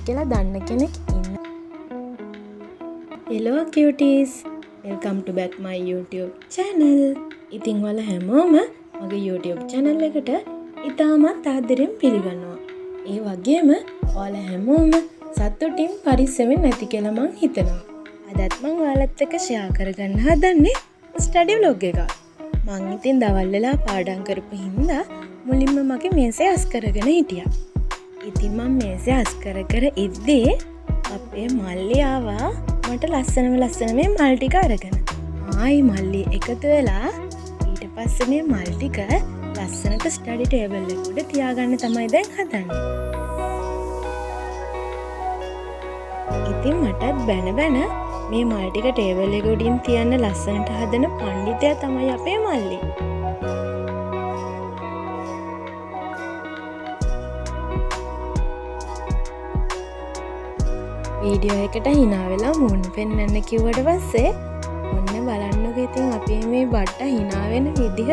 කියලා දන්න කෙනෙක් ඉන්න. Hello cuties, welcome to back my YouTube channel. ඉතින් ඔයාලා හැමෝම මගේ YouTube channel එකට ඉතාමත් ආදරෙන් පිළිගන්නවා. ඒ වගේම ඔයාලා හැමෝම සතුටින් පරිස්සමෙන් නැති කියලා මං හිතනවා. අදත් මං ඔයාලත් එක්ක share කරගන්න හදන්නේ study vlog එකක්. මං ඉතින් දවල් වෙලා පාඩම් කරපු හින්දා මුලින්ම මගේ මේසේ අස් කරගෙන හිටියා. ඉතින් මම මේසේ අස් කර ඉද්දී අපේ මල්ලි ආවා මට ලස්සන මේ මල් ටික අරගෙන. ආයි මල්ලි එකතු වෙලා ඊට පස්සේ මේ මල් ටික ලස්සනට ස්ටඩි ටේබල් එකට තියාගන්න තමයි දැන් හදන්නේ. ඉතින් මටත් බැන මේ මල් ටික ටේබල් එක උඩින් තියන්න ලස්සනට හදන පඬිතයා තමයි අපේ මල්ලි. වීඩියෝ එකට hina වෙලා මූණ පෙන්වන්න කිව්වට පස්සේ ඔන්න බලන්නකෝ ඉතින් අපි මේ බට්ට hina වෙන විදිහ.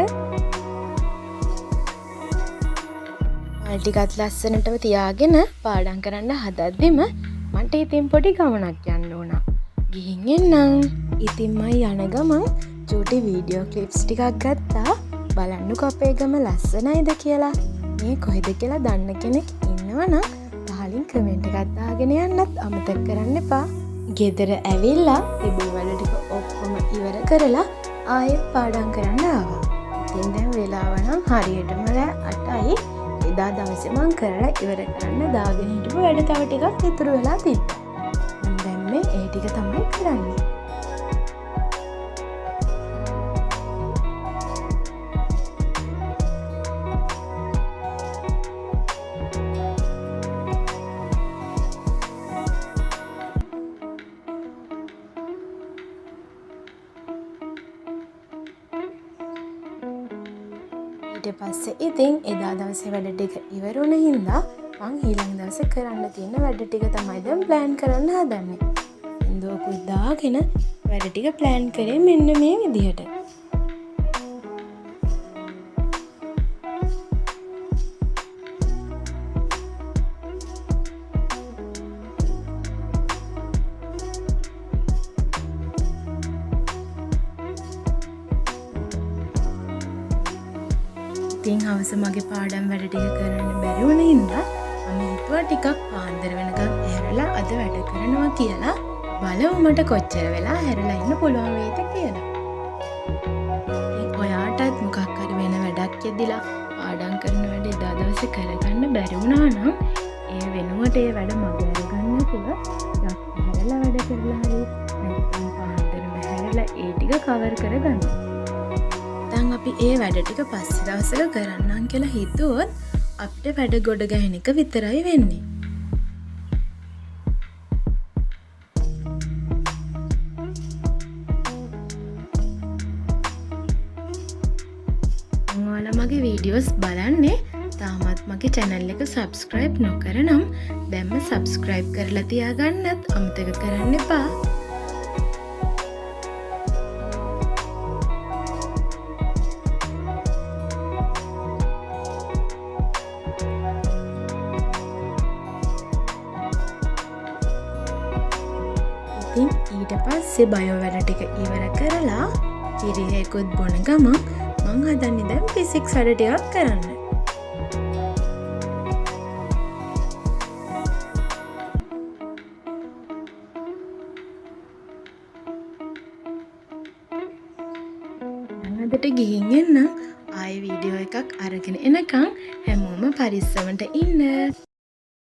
මල් ටිකත් ලස්සනටම තියාගෙන පාඩම් කරන්න හදද්දිම මට ඉතින් පොඩි ගමනක් යන්න වුණා. ගිහින් එන්නම්. ඉතින් මම යන ගමන් චූටි වීඩියෝ ක්ලිප්ස් ටිකක් ගත්තා. බලන්නකෝ අපේ ගම ලස්සනයිද කියලා. මේ කොහෙද කියලා දන්න කෙනෙක් ඉන්නවනම් පහලින් කමෙන්ට් එකක් දාගෙන යන්නත් අමතක කරන්න එපා. ගෙදර ඇවිල්ලා තිබුණු වැඩ ටික ඔක්කොම ඉවර කරලා ආයෙත් පාඩම් කරන්න ආවා. ඉතින් දැන් වෙලාව නම් හරියටම 8යි. එදා දවසේ මං කරලා ඉවර කරන්න දාගෙන හිටපු වැඩ තව ටිකක් ඉතුරු වෙලා තිබ්බා. මම දැන් මේ ඒ ටික තමයි කරන්නේ. ඊට පස්සේ ඉතින් එදා දවසේ වැඩ ටික ඉවර වුණ හින්දා මං ඊළඟ දවසේ කරන්න තියෙන වැඩ ටික තමයි දැන් ප්ලෑන් කරන්න හදන්නේ. සින්දුවකුත් දාගෙන වැඩ ටික ප්ලෑන් කරේ මෙන්න මේ විදිහට. ඉතින් හවස මගේ පාඩම් වැඩ ටික කරන්න බැරි වුණ හින්දා මම හිතුවා ටිකක් පාන්දර වෙනකන් ඇහැරලා අද වැඩ කරනවා කියලා. බලමු මට කොච්චර වෙලා ඇහැරලා ඉන්න පුළුවන් වේද කියලා. ඉතින් ඔයාටත් මොකක් හරි වෙන වැඩක් යෙදිලා පාඩම් කරන වැඩ එදා දවසේ කරගන්න බැරි වුණා නම් ඒ වෙනුවට ඒ වැඩ මගේ අරගන්න කියලා ටිකක් ඇහැරලා වැඩ කරලා හරි නැත්නම් පාන්දරම ඇහැරලා ඒ ටික කවර් කරගන්න. දැන් අපි ඒ වැඩ ටික පස්සේ දවසක කරන්නම් කියලා හිතුවොත් අපිට වැඩ ගොඩ ගහන එක විතරයි වෙන්නේ. ඔයාලා මගේ වීඩියෝස් බලන්නේ තාමත් මගේ channel එක subscribe නොකර නම් දැන්ම subscribe කරලා තියාගන්නත් අමතක කරන්න එපා. ඊට පස්සේ බයෝ වැඩ ටික ඉවර කරලා කිරියෙකුත් බොන ගමන් මං හදන්නේ දැන් ෆිසික්ස් වැඩ ටිකක් කරන්න. දැන් අදට ගිහින් එන්න ආයේ වීඩියෝ එකක් අරගෙන එනකන් හැමෝම පරිස්සමට ඉන්න.